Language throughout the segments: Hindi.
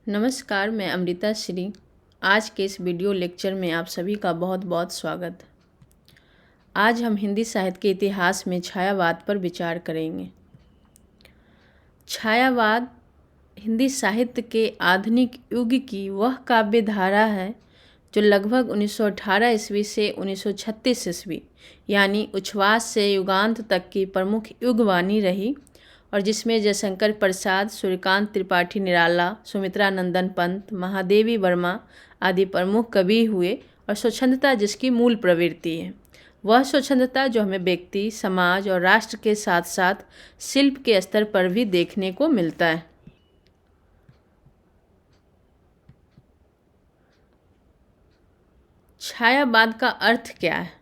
नमस्कार, मैं अमृता श्री। आज के इस वीडियो लेक्चर में आप सभी का बहुत बहुत स्वागत। आज हम हिंदी साहित्य के इतिहास में छायावाद पर विचार करेंगे। छायावाद हिंदी साहित्य के आधुनिक युग की वह काव्य धारा है जो लगभग 1918 ईस्वी से 1936 ईस्वी यानी उच्छ्वास से युगांत तक की प्रमुख युगवानी रही और जिसमें जयशंकर प्रसाद, सूर्यकांत त्रिपाठी निराला, सुमित्रा नंदन पंत, महादेवी वर्मा आदि प्रमुख कवि हुए और स्वच्छंदता जिसकी मूल प्रवृत्ति है। वह स्वच्छंदता जो हमें व्यक्ति, समाज और राष्ट्र के साथ साथ शिल्प के स्तर पर भी देखने को मिलता है। छायावाद का अर्थ क्या है?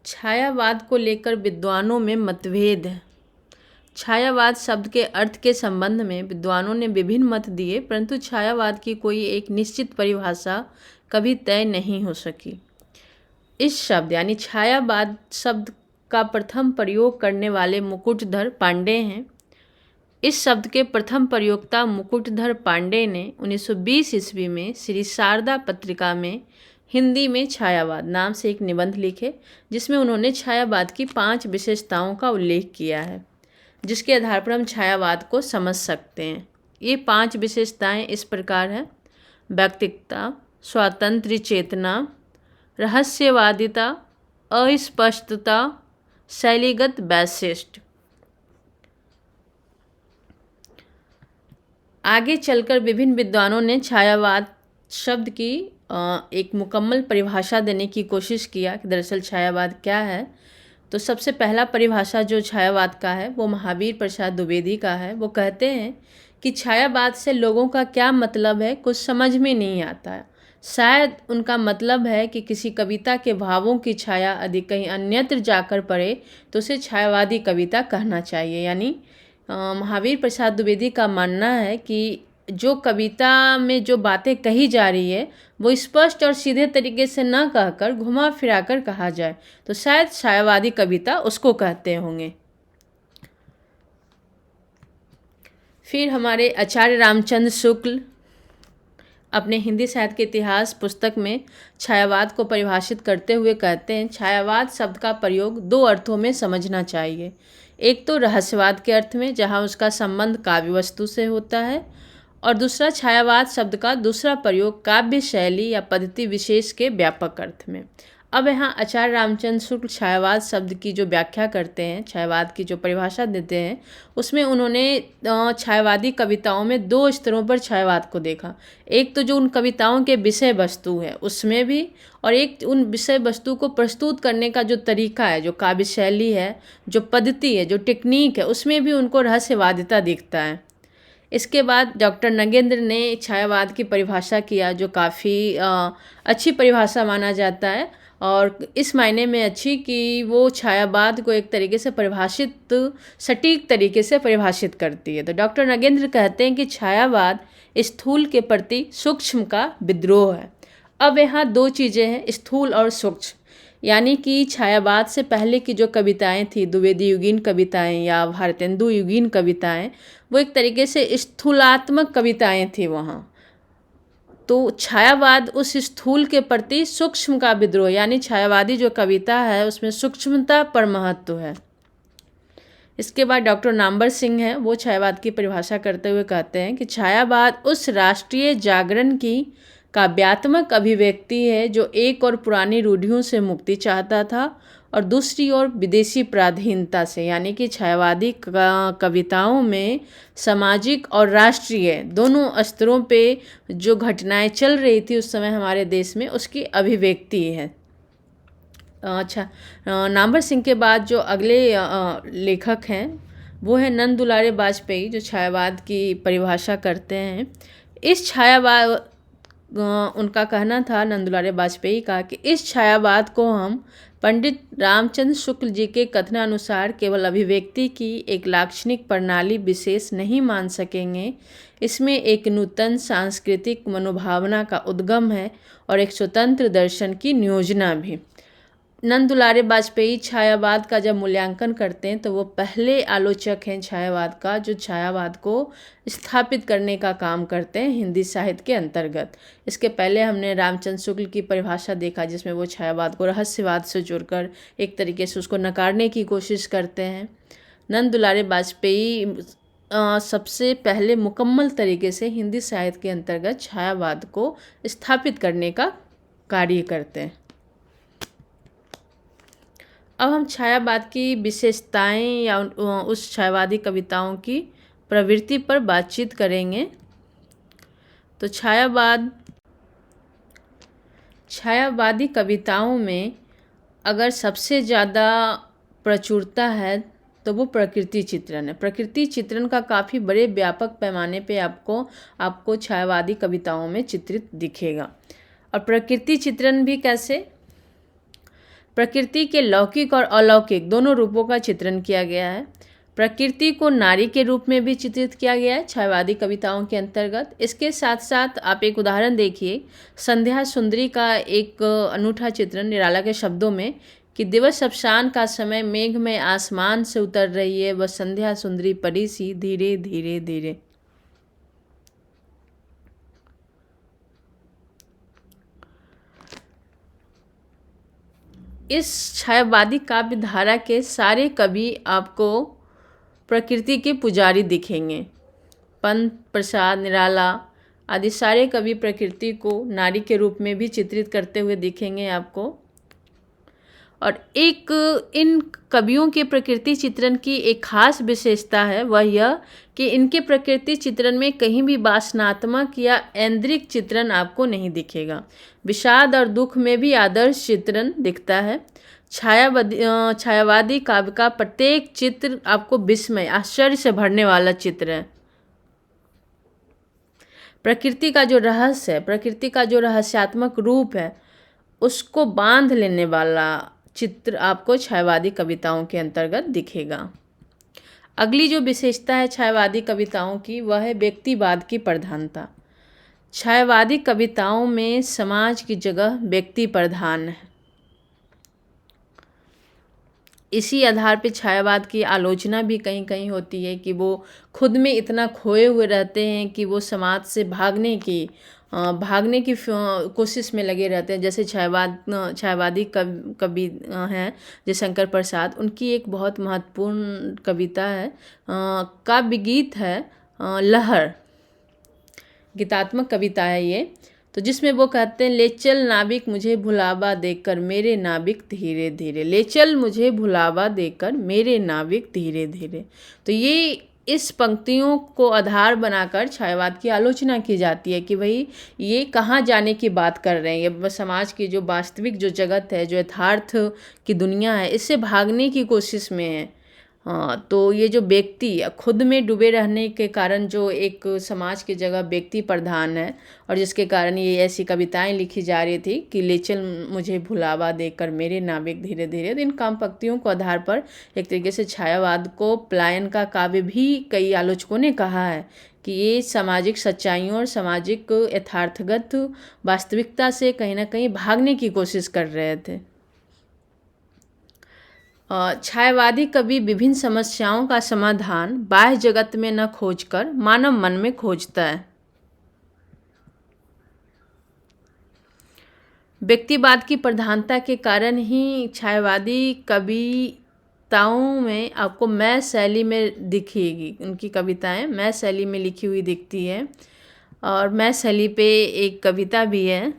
छायावाद को लेकर विद्वानों में मतभेद है। छायावाद शब्द के अर्थ के संबंध में विद्वानों ने विभिन्न मत दिए, परंतु छायावाद की कोई एक निश्चित परिभाषा कभी तय नहीं हो सकी। इस शब्द यानी छायावाद शब्द का प्रथम प्रयोग करने वाले मुकुटधर पांडे हैं। इस शब्द के प्रथम प्रयोक्ता मुकुटधर पांडे ने 1920 ईस्वी में श्री शारदा पत्रिका में हिंदी में छायावाद नाम से एक निबंध लिखे, जिसमें उन्होंने छायावाद की 5 विशेषताओं का उल्लेख किया है, जिसके आधार पर हम छायावाद को समझ सकते हैं। ये 5 विशेषताएं इस प्रकार हैं: व्यक्तिकता, स्वातंत्र्य चेतना, रहस्यवादिता, अस्पष्टता, शैलीगत वैशिष्ट्य। आगे चलकर विभिन्न विद्वानों ने छायावाद शब्द की एक मुकम्मल परिभाषा देने की कोशिश किया कि दरअसल छायावाद क्या है। तो सबसे पहला परिभाषा जो छायावाद का है वो महावीर प्रसाद द्विवेदी का है। वो कहते हैं कि छायावाद से लोगों का क्या मतलब है कुछ समझ में नहीं आता है। शायद उनका मतलब है कि किसी कविता के भावों की छाया यदि कहीं अन्यत्र जाकर पड़े तो उसे छायावादी कविता कहना चाहिए। यानी महावीर प्रसाद द्विवेदी का मानना है कि जो कविता में जो बातें कही जा रही है वो स्पष्ट और सीधे तरीके से न कहकर घुमा फिरा कर कहा जाए तो शायद छायावादी कविता उसको कहते होंगे। फिर हमारे आचार्य रामचंद्र शुक्ल अपने हिंदी साहित्य के इतिहास पुस्तक में छायावाद को परिभाषित करते हुए कहते हैं, छायावाद शब्द का प्रयोग 2 अर्थों में समझना चाहिए। एक तो रहस्यवाद के अर्थ में, जहाँ उसका संबंध काव्य वस्तु से होता है, और दूसरा छायावाद शब्द का दूसरा प्रयोग काव्य शैली या पद्धति विशेष के व्यापक अर्थ में। अब यहाँ आचार्य रामचंद्र शुक्ल छायावाद शब्द की जो व्याख्या करते हैं, छायावाद की जो परिभाषा देते हैं, उसमें उन्होंने छायावादी कविताओं में 2 स्तरों पर छायावाद को देखा। एक तो जो उन कविताओं के विषय वस्तु है उसमें भी, और एक उन विषय वस्तु को प्रस्तुत करने का जो तरीका है, जो काव्य शैली है, जो पद्धति है, जो टेक्निक है, उसमें भी उनको रहस्यवादिता दिखता है। इसके बाद डॉक्टर नगेंद्र ने छायावाद की परिभाषा किया जो काफ़ी अच्छी परिभाषा माना जाता है, और इस मायने में अच्छी कि वो छायावाद को एक तरीके से परिभाषित सटीक तरीके से परिभाषित करती है। तो डॉक्टर नगेंद्र कहते हैं कि छायावाद स्थूल के प्रति सूक्ष्म का विद्रोह है। अब यहाँ 2 चीज़ें हैं, स्थूल और सूक्ष्म। यानी कि छायावाद से पहले की जो कविताएं थी, द्विवेदी युगीन कविताएं या भारतेंदु युगीन कविताएं, वो एक तरीके से स्थूलात्मक कविताएं थी वहाँ। तो छायावाद उस स्थूल के प्रति सूक्ष्म का विद्रोह, यानी छायावादी जो कविता है उसमें सूक्ष्मता पर महत्व है। इसके बाद डॉक्टर नामवर सिंह हैं, वो छायावाद की परिभाषा करते हुए कहते हैं कि छायावाद उस राष्ट्रीय जागरण की काव्यात्मक अभिव्यक्ति है जो एक और पुरानी रूढ़ियों से मुक्ति चाहता था और दूसरी ओर विदेशी पराधीनता से। यानी कि छायावादी कविताओं में सामाजिक और राष्ट्रीय दोनों स्तरों पे जो घटनाएं चल रही थी उस समय हमारे देश में, उसकी अभिव्यक्ति है। अच्छा, नामवर सिंह के बाद जो अगले लेखक हैं वो है नंद दुलारे वाजपेयी, जो छायावाद की परिभाषा करते हैं। इस छायावाद उनका कहना था, नंद दुलारे वाजपेयी का, कि इस छायावाद को हम पंडित रामचंद्र शुक्ल जी के कथनानुसार केवल अभिव्यक्ति की एक लाक्षणिक प्रणाली विशेष नहीं मान सकेंगे। इसमें एक नूतन सांस्कृतिक मनोभावना का उद्गम है और एक स्वतंत्र दर्शन की नियोजना भी। नंद दुलारे वाजपेयी छायावाद का जब मूल्यांकन करते हैं तो वो पहले आलोचक हैं छायावाद का, जो छायावाद को स्थापित करने का काम करते हैं हिंदी साहित्य के अंतर्गत। इसके पहले हमने रामचंद्र शुक्ल की परिभाषा देखा, जिसमें वो छायावाद को रहस्यवाद से जुड़कर एक तरीके से उसको नकारने की कोशिश करते हैं। नंद दुलारे वाजपेयी सबसे पहले मुकम्मल तरीके से हिंदी साहित्य के अंतर्गत छायावाद को स्थापित करने का कार्य करते हैं। अब हम छायावाद की विशेषताएं या उस छायावादी कविताओं की प्रवृत्ति पर बातचीत करेंगे। तो छायावादी कविताओं में अगर सबसे ज़्यादा प्रचुरता है तो वो प्रकृति चित्रण है। प्रकृति चित्रण का काफ़ी बड़े व्यापक पैमाने पे आपको छायावादी कविताओं में चित्रित दिखेगा। और प्रकृति चित्रण भी कैसे? प्रकृति के लौकिक और अलौकिक दोनों रूपों का चित्रण किया गया है। प्रकृति को नारी के रूप में भी चित्रित किया गया है छायावादी कविताओं के अंतर्गत। इसके साथ साथ आप एक उदाहरण देखिए, संध्या सुंदरी का एक अनूठा चित्रण निराला के शब्दों में कि दिवस अवसान का समय मेघ में आसमान से उतर रही है, वह संध्या सुंदरी परी सी धीरे धीरे धीरे। इस छायावादी काव्य धारा के सारे कवि आपको प्रकृति के पुजारी दिखेंगे। पंत, प्रसाद, निराला आदि सारे कवि प्रकृति को नारी के रूप में भी चित्रित करते हुए दिखेंगे आपको। और एक इन कवियों के प्रकृति चित्रण की एक खास विशेषता है, वह यह कि इनके प्रकृति चित्रण में कहीं भी वासनात्मक या ऐन्द्रिक चित्रण आपको नहीं दिखेगा। विषाद और दुख में भी आदर्श चित्रण दिखता है। छायावादी काव्य का प्रत्येक चित्र आपको विस्मय, आश्चर्य से भरने वाला चित्र है। प्रकृति का जो रहस्य है, प्रकृति का जो रहस्यात्मक रूप है, उसको बांध लेने वाला चित्र आपको छायावादी कविताओं के अंतर्गत दिखेगा। अगली जो विशेषता है छायावादी कविताओं की, वह है व्यक्तिवाद की प्रधानता। छायावादी कविताओं में समाज की जगह व्यक्ति प्रधान है। इसी आधार पर छायावाद की आलोचना भी कहीं कहीं होती है कि वो खुद में इतना खोए हुए रहते हैं कि वो समाज से भागने की कोशिश में लगे रहते हैं। जैसे छायावादी कवि हैं जयशंकर प्रसाद, उनकी एक बहुत महत्वपूर्ण कविता है, काव्य गीत है लहर, गीतात्मक कविता है ये, तो जिसमें वो कहते हैं, ले चल नाविक मुझे भुलावा देकर मेरे नाविक धीरे धीरे, ले चल मुझे भुलावा देकर मेरे नाविक धीरे धीरे। तो ये इस पंक्तियों को आधार बनाकर छायावाद की आलोचना की जाती है कि भाई ये कहाँ जाने की बात कर रहे हैं, ये समाज की जो वास्तविक जो जगत है, जो यथार्थ की दुनिया है, इससे भागने की कोशिश में है। तो ये जो व्यक्ति खुद में डूबे रहने के कारण जो एक समाज की जगह व्यक्ति प्रधान है, और जिसके कारण ये ऐसी कविताएं लिखी जा रही थी कि ले चल मुझे भुलावा देकर मेरे नाविक धीरे धीरे। तो इन काम पंक्तियों को आधार पर एक तरीके से छायावाद को पलायन का काव्य भी कई आलोचकों ने कहा है कि ये सामाजिक सच्चाइयों और सामाजिक यथार्थगत वास्तविकता से कहीं ना कहीं भागने की कोशिश कर रहे थे। छायावादी कवि विभिन्न समस्याओं का समाधान बाह्य जगत में न खोजकर मानव मन में खोजता है। व्यक्तिवाद की प्रधानता के कारण ही छायावादी कविताओं में आपको मैं शैली में दिखेगी, उनकी कविताएं मैं शैली में लिखी हुई दिखती है। और मैं शैली पे एक कविता भी है,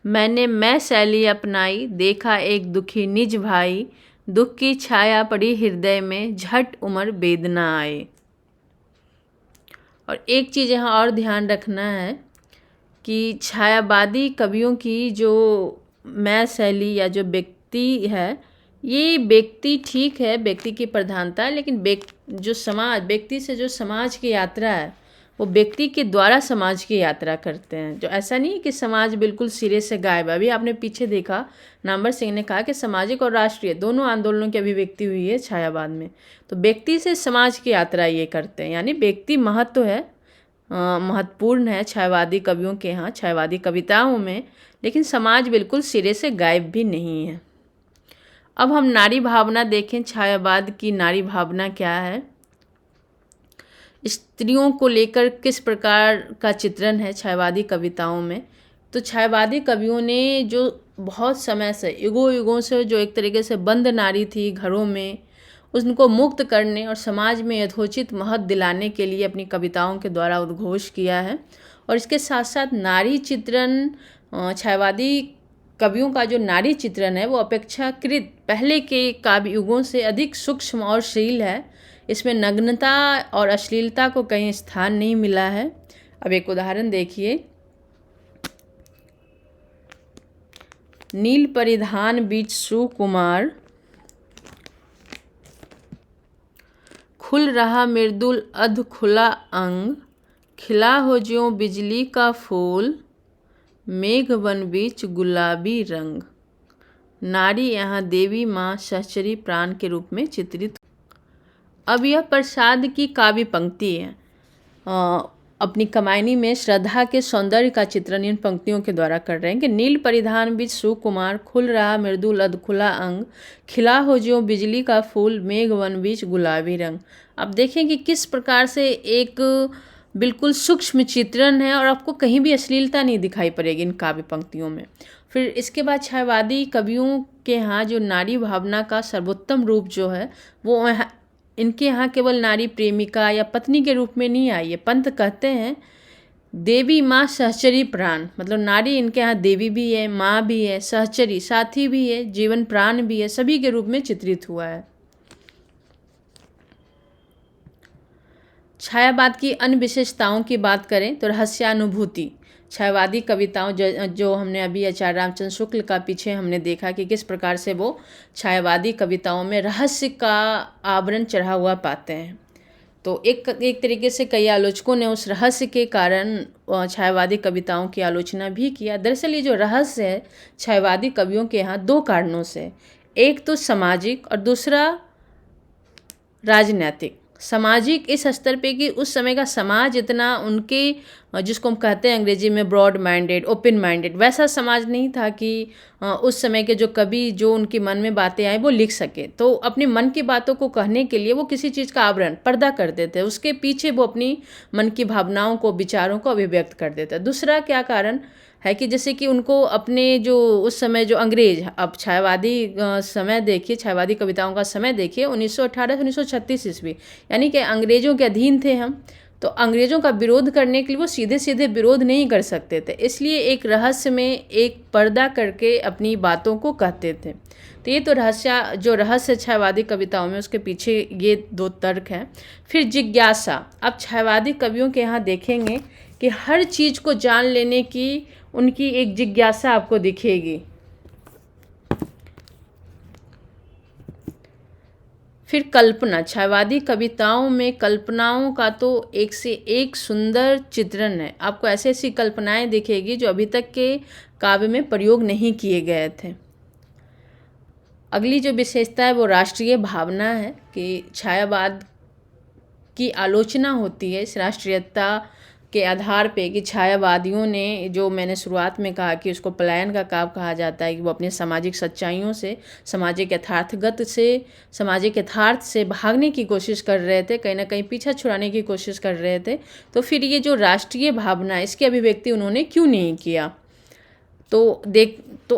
मैंने मैं शैली अपनाई देखा एक दुखी निज भाई, दुख की छाया पड़ी हृदय में झट उमर वेदना आए। और एक चीज़ यहाँ और ध्यान रखना है कि छायावादी कवियों की जो मैं शैली या जो व्यक्ति है, ये व्यक्ति ठीक है, व्यक्ति की प्रधानता है, लेकिन व्यक्ति से जो समाज की यात्रा है वो व्यक्ति के द्वारा समाज की यात्रा करते हैं। जो ऐसा नहीं है कि समाज बिल्कुल सिरे से गायब है। अभी आपने पीछे देखा नामवर सिंह ने कहा कि सामाजिक और राष्ट्रीय दोनों आंदोलनों की अभिव्यक्ति हुई है छायावाद में। तो व्यक्ति से समाज की यात्रा ये करते हैं, यानी व्यक्ति महत्व है, महत्वपूर्ण है छायावादी कवियों के यहाँ, छायावादी कविताओं में, लेकिन समाज बिल्कुल सिरे से गायब भी नहीं है। अब हम नारी भावना देखें, छायावाद की नारी भावना क्या है, स्त्रियों को लेकर किस प्रकार का चित्रण है छायावादी कविताओं में। तो छायावादी कवियों ने जो बहुत समय से, युगों युगों से जो एक तरीके से बंद नारी थी घरों में, उनको मुक्त करने और समाज में यथोचित महत्व दिलाने के लिए अपनी कविताओं के द्वारा उद्घोष किया है। और इसके साथ साथ नारी चित्रण, छायावादी कवियों का जो नारी चित्रण है वो अपेक्षाकृत पहले के काव्य युगों से अधिक सूक्ष्म और शील है। इसमें नग्नता और अश्लीलता को कहीं स्थान नहीं मिला है। अब एक उदाहरण देखिए, नील परिधान बीच सुकुमार, खुल रहा मृदुल अध खुला अंग, खिला हो ज्यों बिजली का फूल, मेघ वन बीच गुलाबी रंग। नारी यहाँ देवी माँ सहचरी प्राण के रूप में चित्रित। अब यह प्रसाद की काव्य पंक्ति है। अपनी कमायनी में श्रद्धा के सौंदर्य का चित्रण इन पंक्तियों के द्वारा कर रहे हैं कि नील परिधान बीच सुकुमार, खुल रहा मृदुल अध खुला अंग, खिला हो ज्यों बिजली का फूल, मेघ वन बीच गुलाबी रंग। अब देखें कि किस प्रकार से एक बिल्कुल सूक्ष्म चित्रण है और आपको कहीं भी अश्लीलता नहीं दिखाई पड़ेगी इन काव्य पंक्तियों में। फिर इसके बाद छायावादी कवियों के यहाँ जो नारी भावना का सर्वोत्तम रूप जो है वो इनके यहाँ केवल नारी प्रेमिका या पत्नी के रूप में नहीं आई है। पंत कहते हैं देवी माँ सहचरी प्राण, मतलब नारी इनके यहाँ देवी भी है, माँ भी है, सहचरी साथी भी है, जीवन प्राण भी है, सभी के रूप में चित्रित हुआ है। छायावाद की अन्य विशेषताओं की बात करें तो रहस्यानुभूति। छायावादी कविताओं जो हमने अभी आचार्य रामचंद्र शुक्ल का पीछे हमने देखा कि किस प्रकार से वो छायावादी कविताओं में रहस्य का आवरण चढ़ा हुआ पाते हैं। तो एक तरीके से कई आलोचकों ने उस रहस्य के कारण छायावादी कविताओं की आलोचना भी किया। दरअसल ये जो रहस्य है छायावादी कवियों के यहाँ दो कारणों से, एक तो सामाजिक और दूसरा राजनैतिक। सामाजिक इस स्तर पे कि उस समय का समाज इतना उनके, जिसको हम कहते हैं अंग्रेजी में ब्रॉड माइंडेड, ओपन माइंडेड, वैसा समाज नहीं था कि उस समय के जो कवि जो उनके मन में बातें आए वो लिख सके। तो अपने मन की बातों को कहने के लिए वो किसी चीज़ का आवरण, पर्दा कर देते, उसके पीछे वो अपनी मन की भावनाओं को, विचारों को अभिव्यक्त कर देते। दूसरा क्या कारण है कि जैसे कि उनको अपने जो उस समय जो अंग्रेज, अब छायावादी समय देखिए, छायावादी कविताओं का समय देखिए 1918 से 1936 ईस्वी, यानी कि अंग्रेजों के अधीन थे हम। तो अंग्रेजों का विरोध करने के लिए वो सीधे सीधे विरोध नहीं कर सकते थे, इसलिए एक रहस्य में एक पर्दा करके अपनी बातों को कहते थे। तो ये तो रहस्य छायावादी कविताओं में, उसके पीछे ये दो तर्क हैं। फिर जिज्ञासा। अब छायावादी कवियों के यहाँ देखेंगे कि हर चीज़ को जान लेने की उनकी एक जिज्ञासा आपको दिखेगी। फिर कल्पना। छायावादी कविताओं में कल्पनाओं का तो एक से एक सुंदर चित्रण है। आपको ऐसी ऐसी कल्पनाएं दिखेगी जो अभी तक के काव्य में प्रयोग नहीं किए गए थे। अगली जो विशेषता है वो राष्ट्रीय भावना है कि छायावाद की आलोचना होती है इस राष्ट्रीयता के आधार पे कि छायावादियों ने, जो मैंने शुरुआत में कहा कि उसको पलायन का काव्य कहा जाता है, कि वो अपने सामाजिक सच्चाइयों से, सामाजिक यथार्थ से भागने की कोशिश कर रहे थे, कहीं ना कहीं पीछा छुड़ाने की कोशिश कर रहे थे। तो फिर ये जो राष्ट्रीय भावना, इसकी अभिव्यक्ति उन्होंने क्यों नहीं किया? तो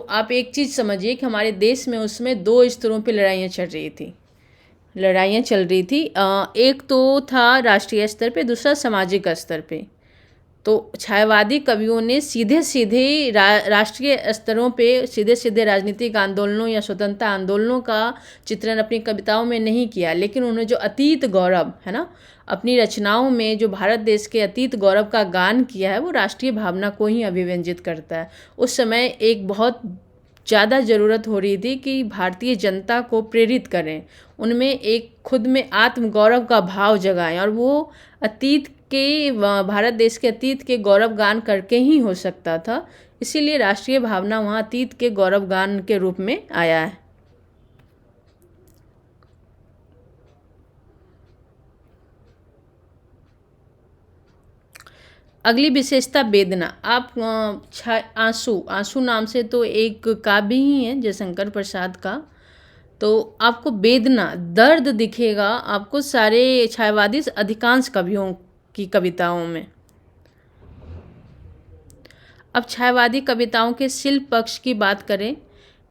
आप एक चीज़ समझिए कि हमारे देश में उसमें दो स्तरों पर लड़ाइयाँ चल रही थी। एक तो था राष्ट्रीय स्तर पे, दूसरा सामाजिक स्तर पे। तो छायावादी कवियों ने सीधे सीधे राष्ट्रीय स्तरों पे सीधे सीधे राजनीतिक आंदोलनों या स्वतंत्रता आंदोलनों का चित्रण अपनी कविताओं में नहीं किया, लेकिन उन्होंने जो अतीत गौरव है ना, अपनी रचनाओं में जो भारत देश के अतीत गौरव का गान किया है वो राष्ट्रीय भावना को ही अभिव्यंजित करता है। उस समय एक बहुत ज़्यादा ज़रूरत हो रही थी कि भारतीय जनता को प्रेरित करें, उनमें एक खुद में आत्मगौरव का भाव जगाएं, और वो अतीत के, भारत देश के अतीत के गौरव गान करके ही हो सकता था। इसीलिए राष्ट्रीय भावना वहाँ अतीत के गौरव गान के रूप में आया है। अगली विशेषता वेदना। आप आंसू नाम से तो एक काव्य ही है जयशंकर प्रसाद का, तो आपको वेदना, दर्द दिखेगा आपको सारे छायावादी अधिकांश कवियों की कविताओं में। अब छायावादी कविताओं के शिल्प पक्ष की बात करें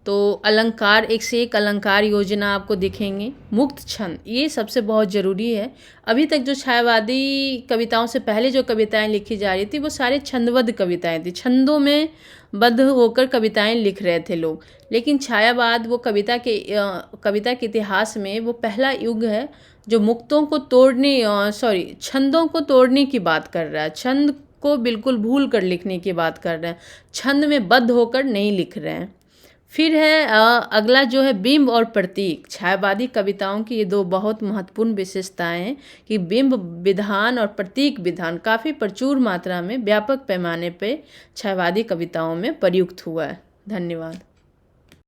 तो अलंकार, एक से एक अलंकार योजना आपको दिखेंगे। मुक्त छंद, ये सबसे बहुत ज़रूरी है। अभी तक जो छायावादी कविताओं से पहले जो कविताएं लिखी जा रही थी वो सारे छंदबद्ध कविताएं थी, छंदों में बद्ध होकर कविताएं लिख रहे थे लोग। लेकिन छायावाद वो कविता के इतिहास में वो पहला युग है जो मुक्तों को छंदों को तोड़ने की बात कर रहा है, छंद को बिल्कुल भूल कर लिखने की बात कर रहे हैं, छंद में बद्ध होकर नहीं लिख रहे हैं। फिर है अगला जो है बिंब और प्रतीक। छायावादी कविताओं की ये दो बहुत महत्वपूर्ण विशेषताएं हैं कि बिंब विधान और प्रतीक विधान काफ़ी प्रचुर मात्रा में व्यापक पैमाने पे छायावादी कविताओं में प्रयुक्त हुआ है। धन्यवाद।